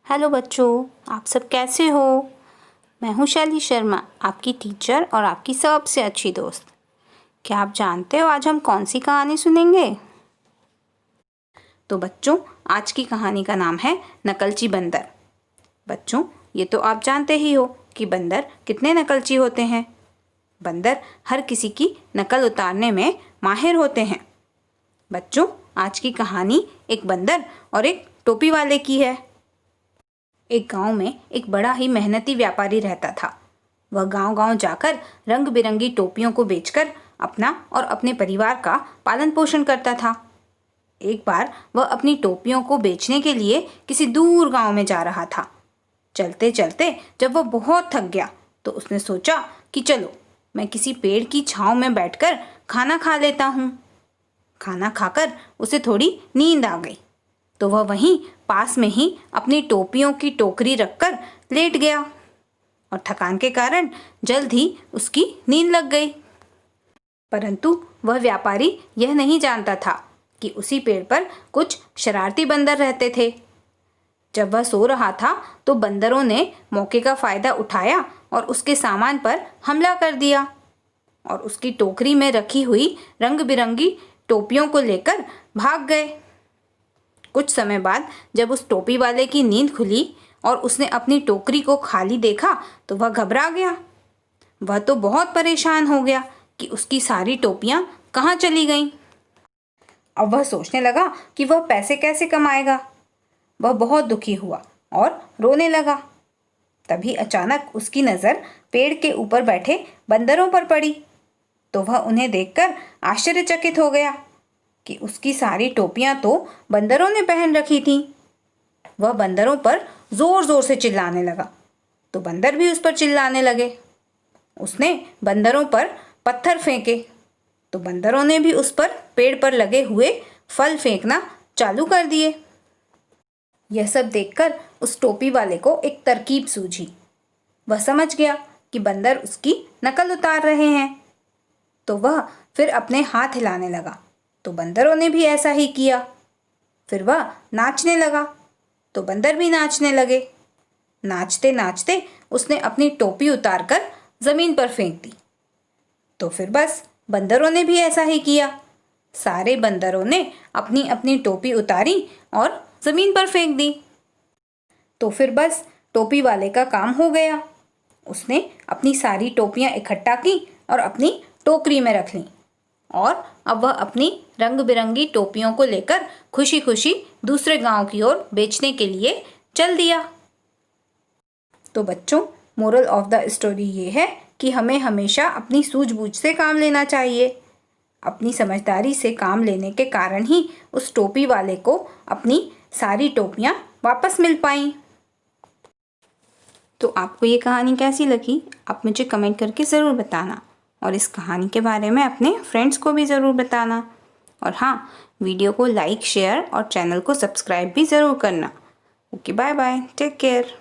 Hello बच्चों, आप सब कैसे हो। मैं हूँ शैली शर्मा, आपकी टीचर और आपकी सबसे अच्छी दोस्त। क्या आप जानते हो आज हम कौन सी कहानी सुनेंगे? तो बच्चों, आज की कहानी का नाम है नकलची बंदर। बच्चों, ये तो आप जानते ही हो कि बंदर कितने नकलची होते हैं। बंदर हर किसी की नकल उतारने में माहिर होते हैं। बच्चों, आज की कहानी एक बंदर और एक टोपी वाले की है। एक गांव में एक बड़ा ही मेहनती व्यापारी रहता था। वह गांव-गांव जाकर रंग बिरंगी टोपियों को बेचकर अपना और अपने परिवार का पालन पोषण करता था। एक बार वह अपनी टोपियों को बेचने के लिए किसी दूर गांव में जा रहा था। चलते चलते जब वह बहुत थक गया तो उसने सोचा कि चलो मैं किसी पेड़ की छांव में बैठकर खाना खा लेता हूँ। खाना खाकर उसे थोड़ी नींद आ गई तो वह वहीं पास में ही अपनी टोपियों की टोकरी रखकर लेट गया और थकान के कारण जल्द ही उसकी नींद लग गई। परंतु वह व्यापारी यह नहीं जानता था कि उसी पेड़ पर कुछ शरारती बंदर रहते थे। जब वह सो रहा था तो बंदरों ने मौके का फायदा उठाया और उसके सामान पर हमला कर दिया और उसकी टोकरी में रखी हुई रंग बिरंगी टोपियों को लेकर भाग गए। कुछ समय बाद जब उस टोपी वाले की नींद खुली और उसने अपनी टोकरी को खाली देखा तो वह घबरा गया। वह तो बहुत परेशान हो गया कि उसकी सारी टोपियां कहाँ चली गईं। अब वह सोचने लगा कि वह पैसे कैसे कमाएगा। वह बहुत दुखी हुआ और रोने लगा। तभी अचानक उसकी नज़र पेड़ के ऊपर बैठे बंदरों पर पड़ी तो वह उन्हें देखकर आश्चर्यचकित हो गया कि उसकी सारी टोपियां तो बंदरों ने पहन रखी थीं। वह बंदरों पर जोर जोर से चिल्लाने लगा तो बंदर भी उस पर चिल्लाने लगे। उसने बंदरों पर पत्थर फेंके तो बंदरों ने भी उस पर पेड़ पर लगे हुए फल फेंकना चालू कर दिए। यह सब देखकर उस टोपी वाले को एक तरकीब सूझी। वह समझ गया कि बंदर उसकी नकल उतार रहे हैं तो वह फिर अपने हाथ हिलाने लगा तो बंदरों ने भी ऐसा ही किया। फिर वह नाचने लगा तो बंदर भी नाचने लगे। नाचते नाचते उसने अपनी टोपी उतारकर जमीन पर फेंक दी तो फिर बस बंदरों ने भी ऐसा ही किया। सारे बंदरों ने अपनी अपनी टोपी उतारी और जमीन पर फेंक दी तो फिर बस टोपी वाले का काम हो गया। उसने अपनी सारी टोपियां इकट्ठा की और अपनी टोकरी में रख लीं और अब वह अपनी रंग बिरंगी टोपियों को लेकर खुशी खुशी दूसरे गांव की ओर बेचने के लिए चल दिया। तो बच्चों, मोरल ऑफ द स्टोरी ये है कि हमें हमेशा अपनी सूझबूझ से काम लेना चाहिए। अपनी समझदारी से काम लेने के कारण ही उस टोपी वाले को अपनी सारी टोपियां वापस मिल पाईं। तो आपको ये कहानी कैसी लगी, आप मुझे कमेंट करके ज़रूर बताना और इस कहानी के बारे में अपने फ्रेंड्स को भी ज़रूर बताना। और हाँ, वीडियो को लाइक, शेयर और चैनल को सब्सक्राइब भी ज़रूर करना। Okay, bye bye, take care.